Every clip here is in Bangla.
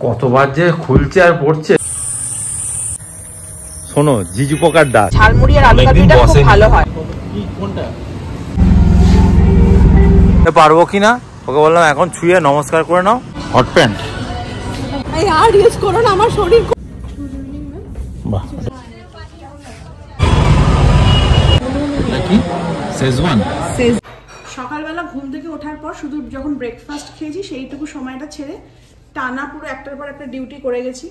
কতবার যে খুলছে আর পড়ছে। শোনো, জিজু পোকার ডাক, ঝালমুড়ি আর আলু কাবলিটা খুব ভালো হয়। কোনটা পারবো কিনা ওকে বললাম এখন ছুঁয়ে নমস্কার করে নাও। হট প্যান্ট এই আর ইউজ করো না, আমার শরীর। বাহ, কি শেজওয়ান। সকালবেলা ঘুম থেকে ওঠার পর শুধু যখন ব্রেকফাস্ট খেয়েছি সেইটুকু সময়টা ছেড়ে টানা পুরো একটার পর একটা ডিউটি করে গেছি।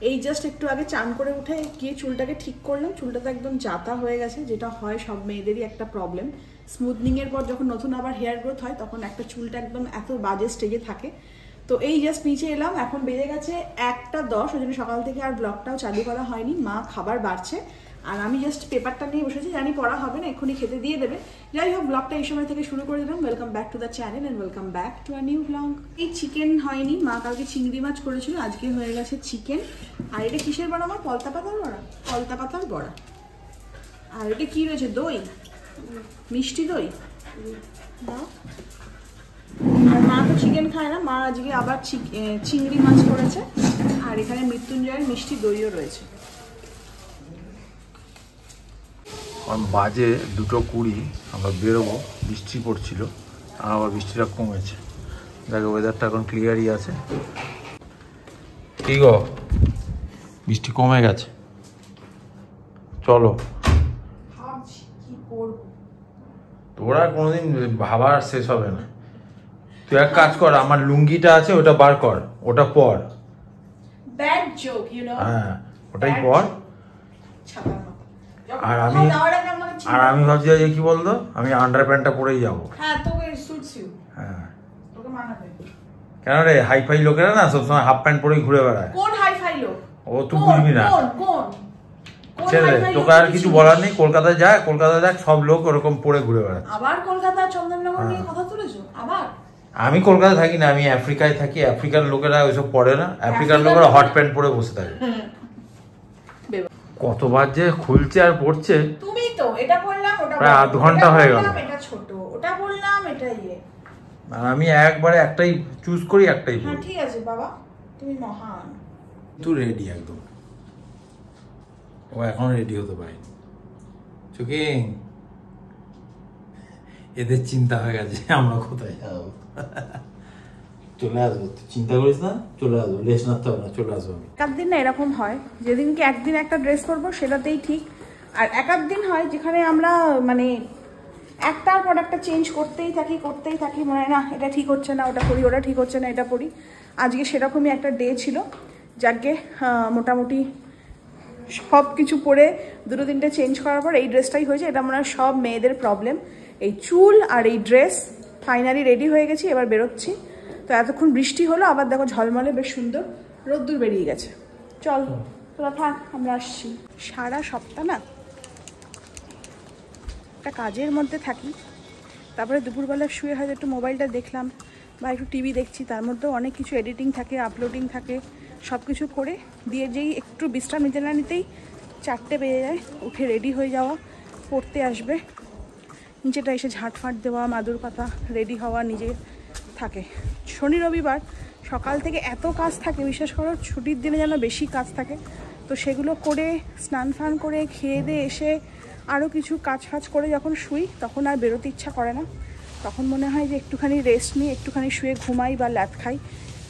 এই জাস্ট একটু আগে চান করে উঠে গিয়ে চুলটাকে ঠিক করলাম। চুলটা তো একদম জাতা হয়ে গেছে, যেটা হয় সব মেয়েদেরই একটা প্রবলেম। স্মুথনিং এর পর যখন নতুন আবার হেয়ার গ্রোথ হয় তখন একটা চুলটা একদম এত বাজে স্টেজে থাকে। তো এই জাস্ট নিচে এলাম, এখন বেজে গেছে 1:10। ওই জন্য সকাল থেকে আর ব্লগটাও চালু করা হয়নি। মা খাবার বাড়ছে আর আমি জাস্ট পেপারটা নিয়ে বসেছি, জানি পড়া হবে না, এক্ষুনি খেতে দিয়ে দেবে। যাই হোক, ব্লগটা এই সময় থেকে শুরু করে দিলাম। Welcome back to the channel and welcome back to a new blog. এই চিকেন হয়নি, মা কালকে চিংড়ি মাছ করেছিল, আজকে হয়ে গেছে চিকেন। আর এটা কিসের বড়া? আমার পলতা পাতার বড়া, পলতা পাতার বড়া। আর এটা কি রয়েছে? দই, মিষ্টি দই। আর মা তো চিকেন খায় না, মা আজকে আবার চিংড়ি মাছ করেছে। আর এখানে মৃত্যুঞ্জয়ের মিষ্টি দইও রয়েছে। বাজে 2:20, আমরা বেরোবো। বৃষ্টি পড়ছিল, আর আবার বৃষ্টিটা কমেছে। দেখো ওয়েদারটা এখন ক্লিয়ারই আছে। কি গো, বৃষ্টি কমে গেছে, চলো। তোরা কোনোদিন ভাবার শেষ হবে না। তুই এক কাজ কর, আমার লুঙ্গিটা আছে ওটা বার কর, ওটা পর। হ্যাঁ, ওটাই পর। আর আমি ভাবছি যে কি বলতো, আমি আন্ডার প্যান্টটা পরেই যাবো। হ্যাঁ, কেন রে, হাইফাই লোকেরা না সবসময় হাফ প্যান্ট পরেই ঘুরে বেড়ায়। কোন হাইফাই লোক? ও তুই বুঝবি না। ছেড়ে, তোকে আর কিছু বলার নেই। কলকাতায় যায়, কলকাতায় দেখ সব লোক ওরকম পরে ঘুরে বেড়ায়। আবার কলকাতা চন্দননগর নিয়ে কথা তুলেছো আবার? আমি কলকাতায় থাকি না, আমি আফ্রিকায় থাকি। আফ্রিকার লোকেরা ওইসব পরে না, আফ্রিকার লোকেরা হট প্যান্ট পরে বসে থাকে। কতবার যে খুলছে আর পড়ছে। তুমি তো এটা বললাম, ওটা প্রায় আধ ঘন্টা হয়ে গেল। এটা ছোট, ওটা বললাম, এটা ইয়ে। আর আমি একবারে একটাই চুজ করি, একটাই। হ্যাঁ ঠিক আছে বাবা, তুমি মহান। তুই রেডি একদম। ও এখন রেডি হতে পারেনি। চুকি, এদের চিন্তা হয়ে গেছে আমরা কোথায় যাবো। চলে আসবো, তুই চিন্তা করিস না, চলে আসবো। লেস নাড়তে হবে না, চলে আসবো আমি। একদিন না এরকম হয়, যেদিনকে একদিন একটা ড্রেস করবো সেটাতেই ঠিক। আর এক দিন হয় যেখানে আমরা মানে একটার পর একটা চেঞ্জ করতেই থাকি, মনে হয় না এটা ঠিক হচ্ছে না, ওটা পরি, ওটা ঠিক হচ্ছে না, এটা পরি। আজকে সেরকমই একটা ডে ছিল। যাকে মোটামুটি সব কিছু পরে 2-3টে চেঞ্জ করার পর এই ড্রেসটাই হয়েছে। এটা মনে হয় সব মেয়েদের প্রবলেম, এই চুল আর এই ড্রেস। ফাইনালি রেডি হয়ে গেছি, এবার বেরোচ্ছি। তো এতক্ষণ বৃষ্টি হলো, আবার দেখো ঝলমলে বেশ সুন্দর রোদ্দুর বেরিয়ে গেছে। চল তোরা থাক, আমরা আসছি। সারা সপ্তাহ না একটা কাজের মধ্যে থাকি, তারপরে দুপুরবেলা শুয়ে হয়তো একটু মোবাইলটা দেখলাম বা একটু টিভি দেখছি, তার মধ্যেও অনেক কিছু এডিটিং থাকে, আপলোডিং থাকে, সব কিছু করে দিয়ে যেই একটু বিশ্রাম নিতে না নিতেই 4টে বেজে যায়। উঠে রেডি হয়ে যাওয়া, পড়তে আসবে, নিচেটা এসে ঝাঁটফাঁট দেওয়া, মাদুর পাতা, রেডি হওয়া নিজে থাকে। শনি রবিবার সকাল থেকে এত কাজ থাকে, বিশেষ করে ছুটির দিনে যেন বেশি কাজ থাকে। তো সেগুলো করে স্নান ফান করে খেয়ে দিয়ে এসে আরও কিছু কাজ ফাজ করে যখন শুই, তখন আর বেরোতে ইচ্ছা করে না। তখন মনে হয় যে একটুখানি রেস্ট নিই, একটুখানি শুয়ে ঘুমাই বা ল্যাদ খাই।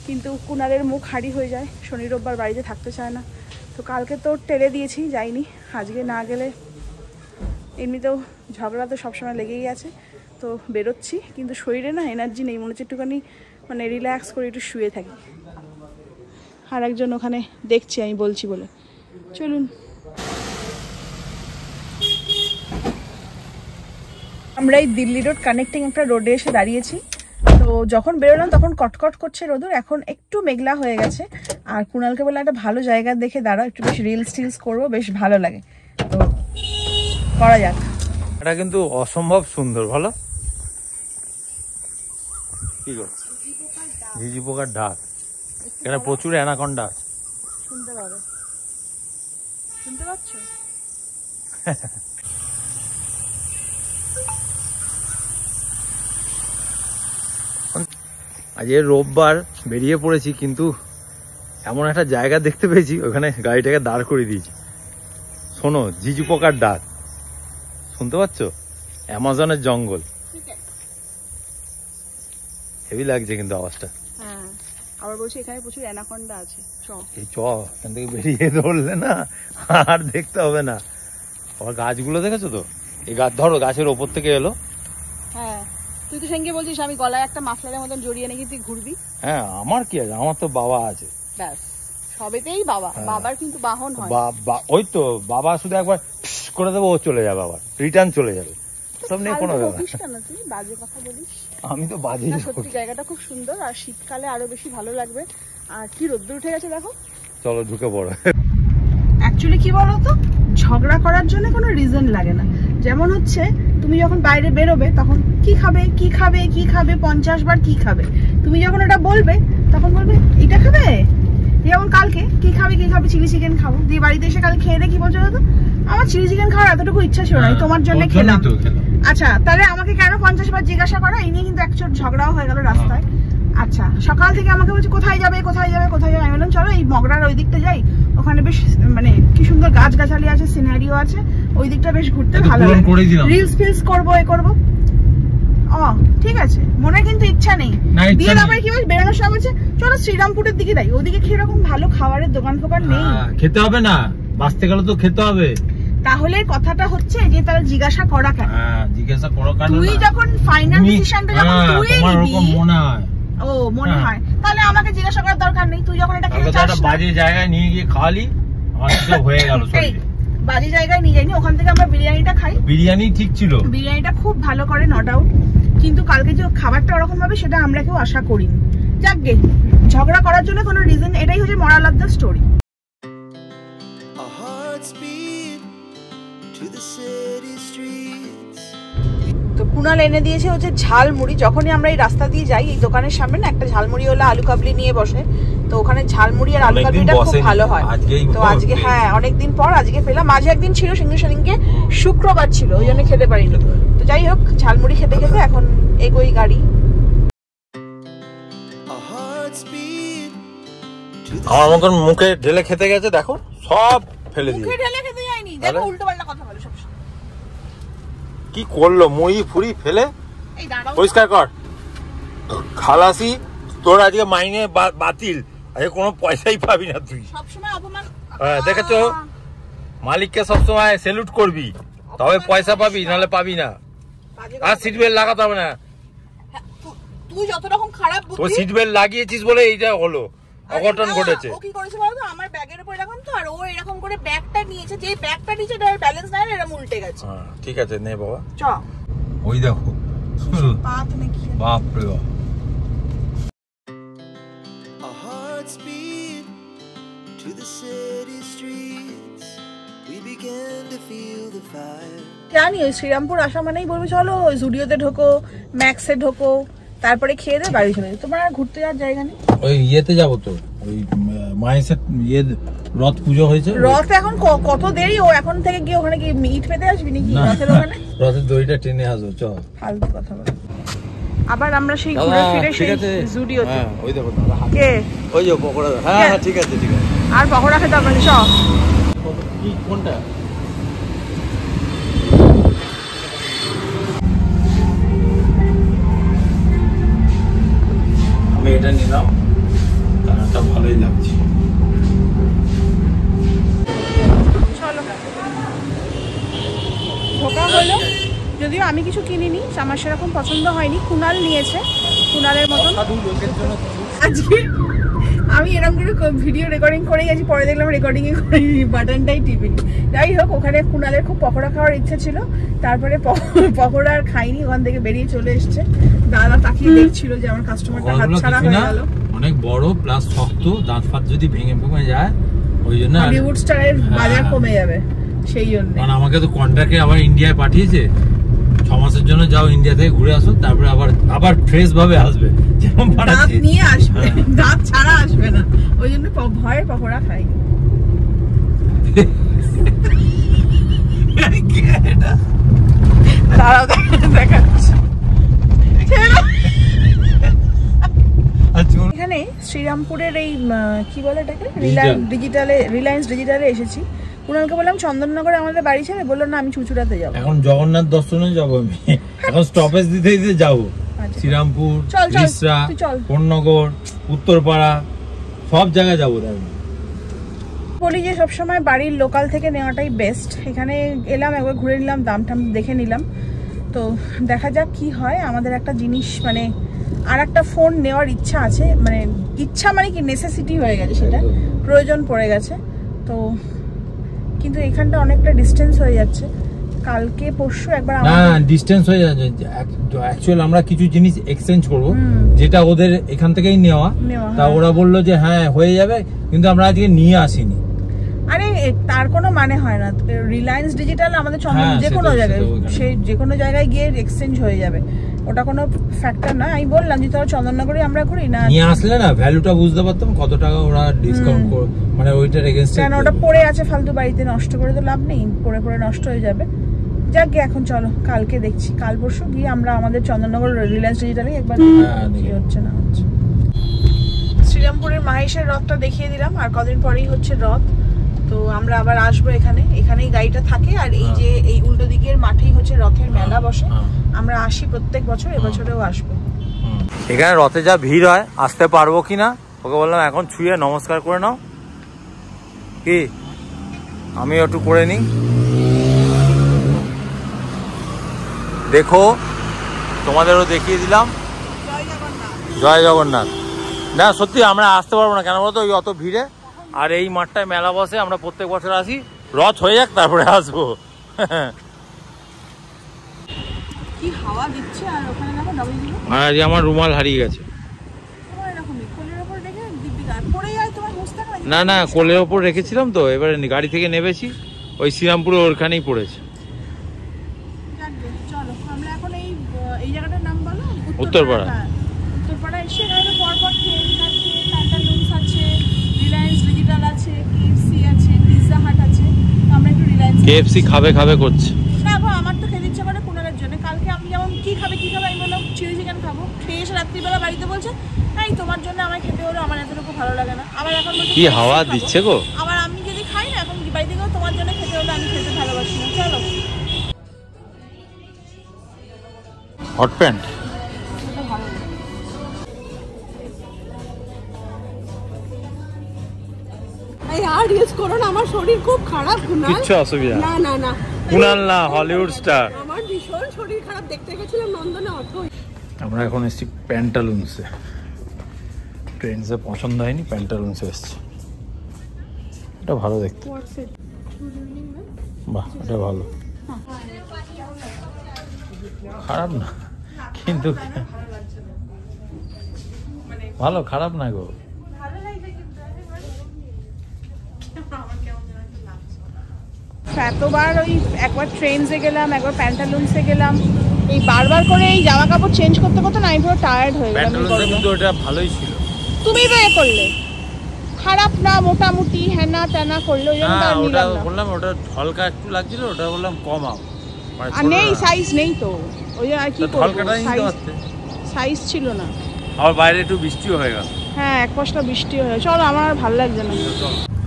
কিন্তু কুনালের মুখ হাঁড়ি হয়ে যায়, শনি রোববার বাড়িতে থাকতে চায় না। তো কালকে তো টেরে দিয়েছি, যাইনি। আজকে না গেলে এমনিতেও ঝগড়া তো সবসময় লেগেই আছে। তো বেরোচ্ছি, কিন্তু শরীরে না এনার্জি নেই, মনে হচ্ছে একটুখানি মানে রিল্যাক্স করে একটু শুয়ে থাকি। আর একজন ওখানে দেখছি আমি বলছি বলে। চলুন। আমরা এই দিল্লি রোড কানেক্টিং একটা রোডে এসে দাঁড়িয়েছি। তো যখন বেরোলাম তখন কটকট করছে রোদুর, এখন একটু মেঘলা হয়ে গেছে। আর কুণালকে বলে একটা ভালো জায়গা দেখে দাঁড়াও, একটু বেশ রিলস টিলস করবো, বেশ ভালো লাগে। তো করা যাক। এটা কিন্তু অসম্ভব সুন্দর, ভালো। কি গো, ঝিঝি পোকার ডাক। এখানে প্রচুর অ্যানাকন্ডা আছে। শুনতে পাবে, শুনতে পাচ্ছ? আজ রোববার বেরিয়ে পড়েছি, কিন্তু এমন একটা জায়গা দেখতে পেয়েছি, ওখানে গাড়িটাকে দাঁড় করে দিয়েছি। শোনো, ঝিঝু পোকার ডাক শুনতে পাচ্ছ? অ্যামাজনের জঙ্গল, হেভি লাগছে কিন্তু আওয়াজটা। হ্যাঁ, আবার বলছি এখানে প্রচুর অ্যানাকন্ডা আছে। এই এখান থেকে বেরিয়ে ধরলে না আর দেখতে হবে না। আবার গাছগুলো দেখেছো তো? এই গাছ ধরো, গাছের ওপর থেকে এলো। হ্যাঁ, তুই তো সেদিনকে বলছিস আমি গলায় একটা মাফলারের মতন জড়িয়ে নাকি তুই ঘুরবি। হ্যাঁ, আমার কি আছে, আমার তো বাবা আছে। ব্যাস, সবেতেই বাবা। বাবার কিন্তু বাহন হয়। ওই তো বাবা শুধু একবার করে দেবো, ও চলে যাবে, আবার রিটার্ন চলে যাবে। সব নিয়ে কোনো ব্যাপার। তুই বাজে কথা বলিস। আমি তো বাজে। সত্যি জায়গাটা খুব সুন্দর, আর শীতকালে আরো বেশি ভালো লাগবে। আর কি রোদ্দুর উঠে গেছে দেখো। চলো ঢুকে পড়ো। অ্যাকচুয়ালি কি বলতো, ঝগড়া করার জন্য কোনো রিজন লাগে না। যেমন হচ্ছে তুমি যখন বাইরে বেরোবে তখন কি খাবে কি খাবে কি খাবে 50 বার কি খাবে, তুমি যখন এটা বলবে তখন বলবে এটা খাবে। যেমন কালকে কি খাবে চিলি চিকেন খাবো, দিয়ে বাড়িতে এসে কালকে খেয়ে দেখি বলছো তো আমার চিলি চিকেন খাওয়ার এতটুকু ইচ্ছা ছিল না, তোমার জন্য খেলাম। আচ্ছা, তাহলে আমাকে কেন 50 বার জিজ্ঞাসা করা, এই নিয়ে কিন্তু একচোট ঝগড়াও হয়ে গেল রাস্তায়। আচ্ছা, সকাল থেকে আমাকে বলছে কোথায় যাবে কোথায় যাবে কোথায় যাবে, আমি বললাম চলো এই মগরার ওই দিকটা যাই, ওখানে বেশ মানে কি সুন্দর গাছগাছালি আছে, সিনারিও আছে, ওই দিকটা বেশ ঘুরতে ভালো লাগে, রিলস ফিলস করবো এ করবো। ঠিক আছে, মনে কিন্তু ইচ্ছা নেই। দিয়ে তারপরে কি বলছে, বেরোনোর সময় বলছে চলো শ্রীরামপুরের দিকে যাই, ওদিকে কিরকম ভালো খাবারের দোকান ফোকান নেই। খেতে হবে না, বাঁচতে গেলে তো খেতে হবে। তাহলে কথাটা হচ্ছে যে তারা জিজ্ঞাসা করা কেন? জিজ্ঞাসা করো কেন? তুই যখন ফাইনাল ডিসিশনটা যখন তুই নিবি, মনে হয় মনে হয়, তাহলে আমাকে জিজ্ঞাসা করার দরকার নেই। তুই যখন এটা খেতে চাস, বাজে জায়গায় নিয়ে গিয়ে খাওয়ালি, আমার তো হয়ে গেল। বাজে জায়গায় নিয়ে যাইনি, ওখান থেকে আমরা বিরিয়ানিটা খাই। বিরিয়ানি ঠিক ছিল, বিরিয়ানিটা খুব ভালো করে, নট আউট। কিন্তু কালকে যে খাবারটা ওরকম ভাবে সেটা আমরা কেউ আশা করিনি। যাকগে, ঝগড়া করার জন্য কোনো রিজন, এটাই হচ্ছে মোরাল অফ দ্য স্টোরি। তো কুনাল এনে দিয়েছে হচ্ছে ঝালমুড়ি। যখনই আমরা এই রাস্তা দিয়ে যাই, এই দোকানের সামনে না একটা ঝালমুড়িওয়ালা আলু কাবলি নিয়ে বসে, তো ওখানে ঝালমুড়ি আর আলু কাবলিটা খুব ভালো হয়। তো আজকে হ্যাঁ অনেকদিন পর আজকে পেলাম। মাঝে একদিন ছিল, সেদিনকে শুক্রবার ছিল, ওই জন্য খেতে পারিনি। তো যাই হোক, ঝালমুড়ি খেতে খেতে এখন এগোই গাড়ি। আমার মতন মুখে ঢেলে খেতে গেছে, দেখো সব ফেলে দিয়ে। মুখে ঢেলে খেতে যায়নি, দেখো উল্টো পাল্টা কথা বলে সব। কি করলো, মুড়ি ফুড়ি ফেলে পরিষ্কার কর। খালাসি, তোর আজকে মাইনে বাতিল, আজকে কোনো পয়সাই পাবি না তুই। সবসময় অপমান। দেখেছো, মালিককে সবসময় স্যালুট করবি, তবে পয়সা পাবি, নাহলে পাবি না। আর সিট বেল্ট লাগাতে হবে না। তুই যত রকম খারাপ বুদ্ধি, তোর সিট বেল্ট লাগিয়েছিস বলে এইটা হলো, অঘটন ঘটেছে। ও কি করেছে বলতো, আমার ব্যাগের উপর এরকম তো, আর ও এরকম করে ব্যাগটা নিয়েছে, যে ব্যাগটা নিচে এর ব্যালেন্স নাই, এরকম উল্টে গেছে। হ্যাঁ ঠিক আছে, নে বাবা চ। ওই দেখো পাত নাকি, বাপ রে বাপ। জানি ওই শ্রীরামপুর আসা মানেই বলবি চলো জুডিওতে ঢোকো, ম্যাক্সে ঢোকো, তারপরে খেয়ে দে বাড়ি চলে। তোমার আর ঘুরতে যাওয়ার জায়গা নেই? ওই ইয়েতে যাবো তো, ওই মায়ের ইয়ে রথ পুজো হয়েছে। রথ এখন কত দেরি, ও এখন থেকে গিয়ে ওখানে কি মিট পেতে আসবি নাকি রথের ওখানে? রথের দড়িটা টেনে আসবো, চল। ফালতু কথা বল। আবার আমরা সেই ঘুরে ফিরে সেই জুডিওতে। হ্যাঁ ওই দেখো কে, ওই যে পকোড়া। হ্যাঁ ঠিক আছে ঠিক আছে। আর পকোড়া খেতে হবে না, চল। কি কোনটা? আমি এটা নিলাম, কালারটা ভালোই লাগছে। চলো ঢোকা হলো, যদিও আমি কিছু কিনিনি, আমার সেরকম পছন্দ হয়নি। কুনাল নিয়েছে, কুনালের মতন। আজকে আমি এরকম করে ভিডিও রেকর্ডিং করে গেছি, পরে দেখলাম রেকর্ডিং এ করে বাটনটাই টিপিনি। যাই হোক, ওখানে কুনালের খুব পকোড়া খাওয়ার ইচ্ছে ছিল, তারপরে পকোড়া আর খাইনি, ওখান থেকে বেরিয়ে চলে এসছে। দাদা তাকিয়ে দেখছিল যে আমার কাস্টমারটা হাতছাড়া হয়ে গেল। অনেক বড় প্লাস শক্ত, দাঁত ফাত যদি ভেঙে ভেঙে যায়, ওই জন্য হলিউড স্টারের বাজার কমে যাবে, সেই জন্য। কারণ আমাকে তো কন্ট্রাক্টে আবার ইন্ডিয়ায় পাঠিয়েছে, 6 মাসের জন্য যাও, ইন্ডিয়া থেকে ঘুরে আসো, তারপরে আবার ফ্রেশ ভাবে আসবে, যেমন দাঁত নিয়ে আসবে, দাঁত ছাড়া আসবে না, ওই জন্য ভয়ে পকোড়া খাই। দাঁড়াও দেখাচ্ছি। এখানে এখানে শ্রীরামপুরের এই কি বলে এটাকে রিলায়েন্স ডিজিটালে এসেছি। কুণালকে বললাম চন্দননগরে আমাদের বাড়ি ছেড়ে, বললো না আমি চুচুড়াতে যাবো। এখন জগন্নাথ দর্শনে যাবো আমি, এখন স্টপেজ দিতে দিতে যাবো। শ্রীরামপুর, রিসরা, কোন্নগর, উত্তরপাড়া সব জায়গায় যাবো। বলি যে সবসময় বাড়ির লোকাল থেকে নেওয়াটাই বেস্ট। এখানে এলাম, একবার ঘুরে নিলাম, দাম টাম দেখে নিলাম। তো দেখা যাক কি হয়। আমাদের একটা জিনিস মানে আর একটা ফোন নেওয়ার ইচ্ছা আছে, মানে ইচ্ছা মানে কি নেসেসিটি হয়ে গেছে, সেটা প্রয়োজন পড়ে গেছে। তো কিন্তু এখানটা অনেকটা ডিস্টেন্স হয়ে যাচ্ছে। কালকে পরশু একবার না ডিসটেন্স হয়ে যাচ্ছে, অ্যাকচুয়ালি আমরা কিছু জিনিস এক্সচেঞ্জ করব, যেটা ওদের এখান থেকেই নেওয়া। তা ওরা বললো যে হ্যাঁ হয়ে যাবে, কিন্তু আমরা আজকে নিয়ে আসিনি। আরে তার কোনো মানে হয় না। রিলায়েন্স ডিজিটাল আমাদের যে কোনো জায়গায়, সেই যে কোনো জায়গায় গিয়ে এক্সচেঞ্জ হয়ে যাবে, ওটা কোনো ফ্যাক্টর না। আমি বললাম যে তোরা চন্দননগরে আমরা করি না, নিয়ে আসলে না ভ্যালুটা বুঝতে পারতাম কত টাকা ওরা ডিসকাউন্ট করে, মানে ওইটার এগেইনস্টে। কেন ওটা পড়ে আছে ফালতু, বাড়িতে নষ্ট করে তো লাভ নেই, পড়ে পড়ে নষ্ট হয়ে যাবে। যাক গে, এখন চলো কালকে দেখছি, কাল পরশু গিয়ে আমরা আমাদের চন্দননগর রিলায়েন্স ডিজিটালে একবার কি হচ্ছে না হচ্ছে। শ্রীরামপুরের মাহেশের রথটা দেখিয়ে দিলাম, আর কদিন পরেই হচ্ছে রথ। তো আমরা আবার আসবো এখানে, এখানেই গাড়িটা থাকে। আর এই যে এই উল্টো দিকের মাঠেই হচ্ছে রথের মেলা বসে। আমরা আসি প্রত্যেক বছর, এবছরেও আসবো। এখানে রথে যা ভিড় হয়, আসতে পারবো কিনা ওকে বললাম এখন ছুঁয়ে নমস্কার করে নাও, কি আমি একটু করে নিই। দেখো তোমাদেরও দেখিয়ে দিলাম। জয় জগন্নাথ। না সত্যি আমরা আসতে পারবো না, কেন বলতো ওই অত ভিড়ে। আর এই মাঠটায় মেলা বসে, আমরা প্রত্যেক বছর আসি, রথ হয়ে যাক তারপরে আসবো। কি হাওয়া দিচ্ছে, আর ওখানে দেখো ডাবল। আর আজ আমার রুমাল হারিয়ে গেছে। না না কোলের ওপর রেখেছিলাম তো, এবারে গাড়ি থেকে নেমেছি, ওই শ্রীরামপুরে ওখানেই পড়েছে। চলো আমরা এখন এই জায়গাটার নাম বলো, উত্তরপাড়া। উত্তরপাড়া এসে এখানে পরপর প্যান্টালুন্স আছে, রিলায়েন্স ডিজিটাল আছে, কেএফসি আছে, পিৎজা হাট আছে। আমরা একটু রিলায়েন্স কেএফসি খাবে করছে না গো, আমার তো খেতে ইচ্ছা করে কুণালের জন্য। কালকে আমি যেমন কি খাবে আমি বললাম চিলি চিকেন খাবো, খেয়ে এসে রাত্রিবেলা বাড়িতে বলছে তাই তোমার জন্য আমায় খেতে হলো, আমার এতটুকু ভালো লাগে না। আবার এখন কি হাওয়া দিচ্ছে গো। আবার আমি যদি খাই না, এখন বাড়িতে গেও তোমার জন্য খেতে হলো, আমি খেতে ভালোবাসি না। চলো হট প্যান্ট। আর ইউজ করো না, আমার শরীর খুব খারাপ। কিচ্ছু অসুবিধা না না না, কুণাল না হলিউড স্টার। আমার ভীষণ শরীর খারাপ, দেখতে গেছিলাম নন্দনে অর্থ। আমরা এখন এসেছি প্যান্টালুন্সে, ট্রেন্ডসে পছন্দ হয়নি, প্যান্টালুন্সে এসেছি। এটা ভালো দেখতে, বাহ এটা ভালো, খারাপ না কিন্তু, ভালো খারাপ না গো। এতবার ওই একবার ট্রেন্সে গেলাম, একবার প্যান্টালুন্সে গেলাম, এই বারবার করে এই জামা কাপড় চেঞ্জ করতে করতে না আমি পুরো টায়ার্ড হয়ে গেলাম। কিন্তু ওটা ভালোই ছিল, তুমি তো করলে খারাপ না, মোটামুটি হ্যানা টানা করলে, ওই জন্য আর নিলাম না। বললাম ওটা হালকা একটু লাগছিল, ওটা বললাম কমাও, আর নেই সাইজ নেই তো, ওই আর কি করব, সাইজ ছিল না। আর বাইরে একটু বৃষ্টিও হয়ে গেল। হ্যাঁ এক পশলা বৃষ্টি হয়ে, চলো আমার আর ভালো লাগছে না।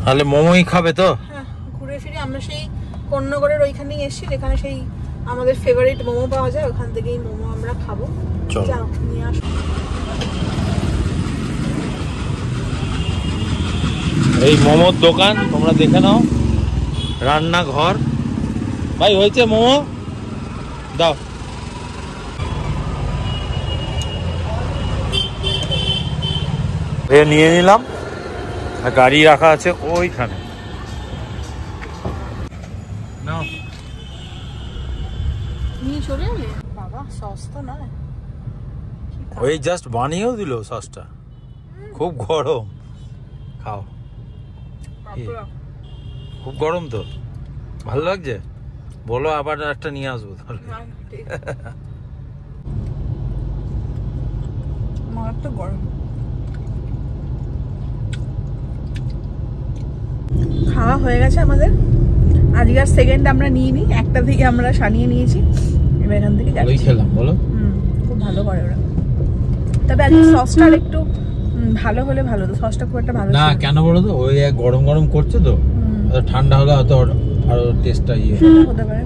তাহলে মোমোই খাবে তো? হ্যাঁ ঘুরে ফিরে আমরা সেই কোন্নগরের ওইখানেই এসেছি, যেখানে সেই আমাদের ফেভারিট মোমো পাওয়া যায়, ওখান থেকেই মোমো আমরা খাবো। যাও নিয়ে আসো। এই মোমোর দোকান তোমরা দেখে নাও, রান্নাঘর। ভাই হয়েছে মোমো দাও। নিয়ে নিলাম, গাড়ি রাখা আছে ওইখানে। নিয়ে চলে যাবে বাবা, সস্তা নয়। ওই জাস্ট বানিয়েও দিল সসটা, খুব গরম, খাও। খুব গরম তো, ভালো লাগছে, বলো আবার একটা নিয়ে আসবো তাহলে। আমার তো গরম। খাওয়া হয়ে গেছে আমাদের, আজকে আর সেকেন্ড আমরা নিয়ে নিই, একটা থেকে আমরা সানিয়ে নিয়েছি, এবার এখান থেকে যাচ্ছি। খেলাম বলো, খুব ভালো করে ওরা। তবে আজকে সসটার একটু ভালো হলে ভালো, তো সসটা খুব একটা ভালো না কেন বলো তো, ওই গরম গরম করছে তো, ঠান্ডা হলে হয়তো আরো টেস্টটা ইয়ে হতে পারে।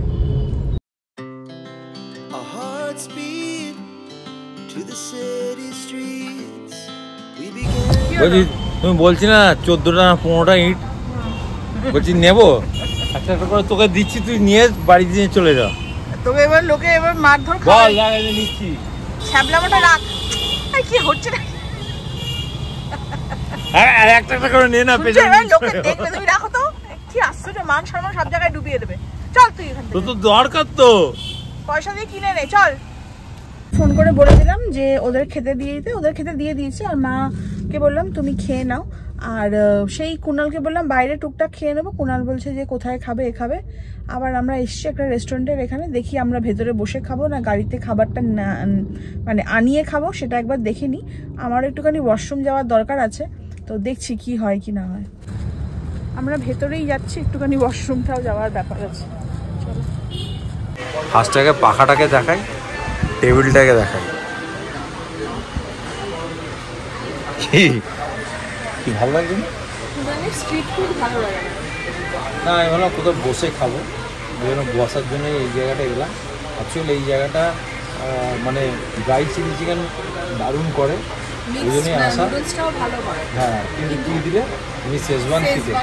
বলছি তুমি বলছি না 14টা না 15টা ইট, বলছি নেবো একটা একটা করে তোকে দিচ্ছি, তুই নিয়ে বাড়ি দিয়ে চলে যা। তোকে এবার লোকে এবার মারধর বল খাওয়ায়। লাগাই নিচ্ছি, ছ্যাবলামাটা রাখ। এই কি হচ্ছে না, আর একটা একটা করে নে না, পেছনে এবার লোকে দেখবে, তুমি রাখো তো। কি আশ্চর্য, মান সম্মান সব জায়গায় ডুবিয়ে দেবে। চল তুই এখান থেকে, তো দরকার তো পয়সা দিয়ে কিনে নে, চল। ফোন করে বলে দিলাম যে ওদের খেতে দিয়ে দিতে, ওদের খেতে দিয়ে দিয়েছে। আর মাকে বললাম তুমি খেয়ে নাও। আর সেই কুণালকে বললাম বাইরে টুকটাক খেয়ে নেবো। কুণাল বলছে যে কোথায় খাবে, এ খাবে। আবার আমরা এসছি একটা রেস্টুরেন্টের এখানে, দেখি আমরা ভেতরে বসে খাবো না গাড়িতে খাবারটা না মানে আনিয়ে খাবো, সেটা একবার দেখে নিই। আমার একটুখানি ওয়াশরুম যাওয়ার দরকার আছে, তো দেখছি কি হয় কি না হয়। আমরা ভেতরেই যাচ্ছি, একটুখানি ওয়াশরুমটাও যাওয়ার ব্যাপার আছে। চলো, ফার্স্টটাকে পাখাটাকে দেখাই, টেবিলটাকে দেখাই। কি ভালো লাগছে না? স্ট্রিট ফুড ভালো লাগে না, আমি ভাবলাম কোথাও বসে খাবো, ওই জন্য বসার জন্য এই জায়গাটা এলাম। অ্যাকচুয়ালি এই জায়গাটা মানে ড্রাই চিলি চিকেন দারুণ করে, ওই জন্যই আসা। হ্যাঁ, কিন্তু কি দিলে তুমি শেজওয়ান চিকেন।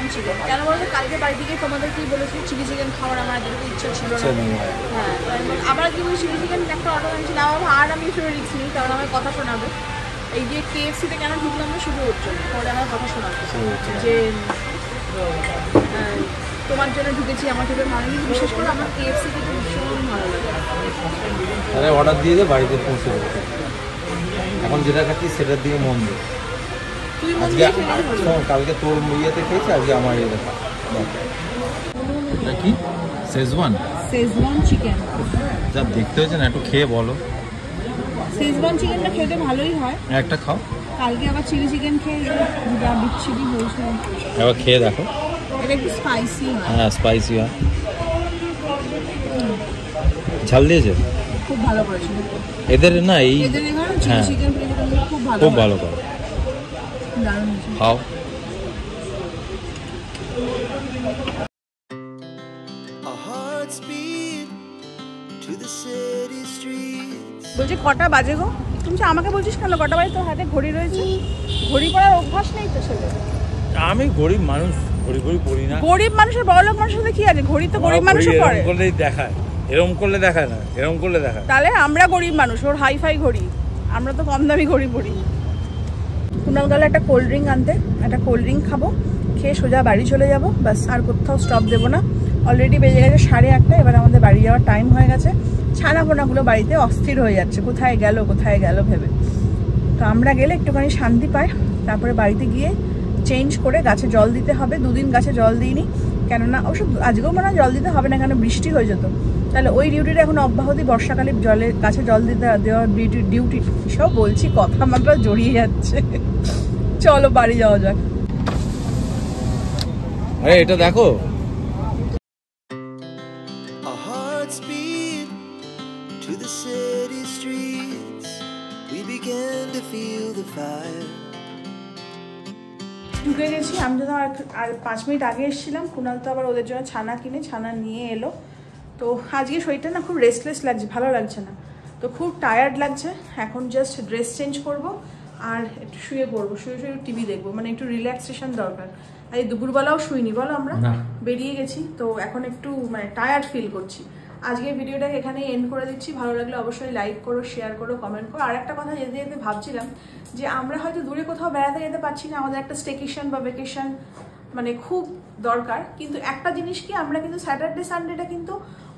কেন বলতো, কালকে বাড়ি থেকে তোমাদের কি বলেছি চিলি চিকেন খাওয়ার আমার একটু ইচ্ছা ছিল না। হ্যাঁ, আবার কি বলি, চিলি চিকেন একটা অর্ডার আনছিলাম। আর আমি শুনে রিস্ক নিই, কারণ আমার কথা শোনাবে। এই যে KFC-তে কেন ঢুকলাম না, শুধু ওর জন্য, পরে আমার কথা শোনাবে যে তোমার জন্য ঢুকেছি, আমার থেকে ভালো। কিন্তু বিশেষ করে আমার KFC থেকে ভীষণ ভালো লাগে। তাহলে অর্ডার দিয়ে দে, বাড়িতে পৌঁছে দেবো। এখন যেটা খাচ্ছি সেটার দিকে মন দে। কালকে তোর ইয়েতে খেয়েছি, আজকে আমার ইয়েতে খা। কি শেজওয়ান চিকেন যা দেখতে হয়েছে না, একটু খেয়ে বলো। শেজওয়ান চিকেনটা খেতে ভালোই হয়। একটা খাও, কালকে আবার চিলি চিকেন খেয়ে যা বিচ্ছিরি হয়েছে। এবার খেয়ে দেখো। এটা একটু স্পাইসি হয়। হ্যাঁ, স্পাইসি হয়। ঝাল দিয়েছে, খুব ভালো করেছিল এদের না, এই এদের এখানে চিলি চিকেন খুব ভালো, খুব ভালো করে। দারুণ হয়েছে। খাও। বলছি কটা বাজে গো? তুমি আমাকে বলছিস কেন কটা বাজে? তোর হাতে ঘড়ি রয়েছে, ঘড়ি পরার অভ্যাস নেই তো ছেলে। আমি গরিব মানুষ, ঘড়ি পরি না। গরিব মানুষের বড়লোক মানুষের সাথে কি আছে? ঘড়ি তো গরিব মানুষও পরে। এরকম করলেই দেখায়, এরকম করলে দেখায় না, এরকম করলে দেখায়। তাহলে আমরা গরিব মানুষ, ওর হাই ফাই ঘড়ি, আমরা তো কম দামি ঘড়ি পরি। কুণাল গেলে একটা কোল্ড ড্রিঙ্ক আনতে, একটা কোল্ড ড্রিঙ্ক খাবো, খেয়ে সোজা বাড়ি চলে যাবো, ব্যাস। আর কোথাও স্টপ দেবো না। অলরেডি বেজে গেছে 8:30, এবার আমাদের বাড়ি যাওয়ার টাইম হয়ে গেছে। ছানাপোনাগুলো বাড়িতে অস্থির হয়ে যাচ্ছে, কোথায় গেল ভেবে। তো আমরা গেলে একটুখানি শান্তি পাই। তারপরে বাড়িতে গিয়ে চেঞ্জ করে গাছে জল দিতে হবে। 2 দিন গাছে জল দিইনি, কেননা ওসব আজকেও মনে হয় জল দিতে হবে না, কেন বৃষ্টি হয়ে যেত। তাহলে ওই ডিউটিটা এখন অব্যাহতি, বর্ষাকালে গাছে জল দেওয়ার ডিউটি। সব বলছি, কথা মাত্রা জড়িয়ে যাচ্ছে। চলো বাড়ি যাওয়া যাক। আরে এটা দেখো, ঢুকে গেছি। আমি তো আর 5 মিনিট আগে এসেছিলাম। কুণাল তো আবার ওদের জন্য ছানা নিয়ে এলো। তো আজকে শরীরটা না খুব রেস্টলেস লাগছে, ভালো লাগছে না। তো খুব টায়ার্ড লাগছে। এখন জাস্ট ড্রেস চেঞ্জ করব আর একটু শুয়ে পড়বো, শুয়ে টিভি দেখবো, মানে একটু রিল্যাক্সেশন দরকার। আর এই দুপুরবেলাও শুইনি, বলো, আমরা বেরিয়ে গেছি। তো এখন একটু মানে টায়ার্ড ফিল করছি। আজকের ভিডিওটাকে এখানে এন্ড করে দিচ্ছি। ভালো লাগলে অবশ্যই লাইক করো, শেয়ার করো, কমেন্ট করো। আর একটা কথা যেতে যেতে ভাবছিলাম যে আমরা হয়তো দূরে কোথাও বেড়াতে যেতে পারছি না, আমাদের একটা স্টেকেশন বা ভেকেশন মানে খুব দরকার। কিন্তু একটা জিনিস কি, আমরা কিন্তু স্যাটারডে সানডেটা কিন্তু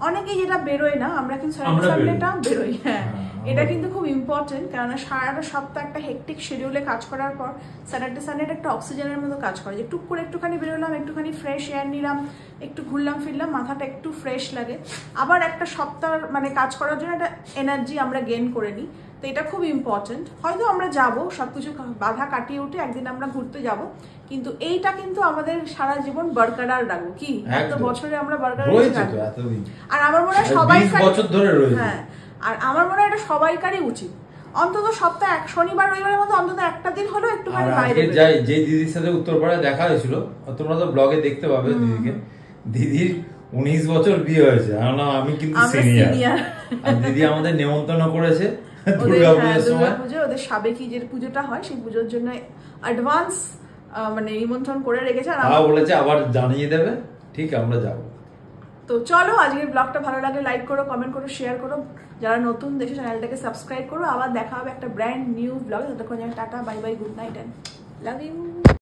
অনেকেই যেটা বেরোয় না, আমরা কিন্তু স্যাটারডে সানডেটা বেরোই। হ্যাঁ, এটা কিন্তু খুব ইম্পর্টেন্ট, কেননা সারাটা সপ্তাহ একটা হেকটিক শিডিউলে কাজ করার পর স্যাটারডে সানডেটা একটা অক্সিজেনের মতো কাজ করে, যে টুক করে একটুখানি বেরোলাম, একটুখানি ফ্রেশ এয়ার নিলাম, একটু ঘুরলাম ফিরলাম, মাথাটা একটু ফ্রেশ লাগে। আবার একটা সপ্তাহ মানে কাজ করার জন্য একটা এনার্জি আমরা গেইন করে নিই। তো এটা খুব ইম্পর্টেন্ট। হয়তো আমরা যাবো, সবকিছু বাধা কাটিয়ে উঠে একদিন আমরা ঘুরতে যাব, কিন্তু এইটা কিন্তু আমাদের সারা জীবন বরকরার রাখবো। কি এত বছরে আমরা বরকরার রাখবো। আর আমার মনে হয় সবাইকার, হ্যাঁ, আর আমার মনে হয় এটা সবাইকারই উচিত। অন্তত সপ্তাহে শনিবার রবিবারের মধ্যে অন্তত একটা দিন হলো একটুখানি বাইরে যাই। যে দিদির সাথে উত্তরপাড়ায় দেখা হয়েছিল, তোমরা তো ব্লগে দেখতে পাবে দিদিকে, দিদির 19 বছর বিয়ে হয়েছে, আমি কিন্তু সিনিয়র। আর দিদি আমাদের নেমন্তন্ন করেছে দুর্গাপুজোর সময়, ওদের সাবেকি যে পুজোটা হয় সেই পুজোর জন্য অ্যাডভান্স মানে নিমন্ত্রণ করে রেখেছে, আর বলেছে আবার জানিয়ে দেবে। ঠিক, আমরা যাবো। তো চলো, আজকের ব্লগটা ভালো লাগলে লাইক করো, কমেন্ট করো, শেয়ার করো। যারা নতুন দেশে চ্যানেলটাকে সাবস্ক্রাইব করো। আবার দেখা হবে একটা ব্র্যান্ড নিউ ব্লগে। ততক্ষণ টাটা, bye bye, good night and love you.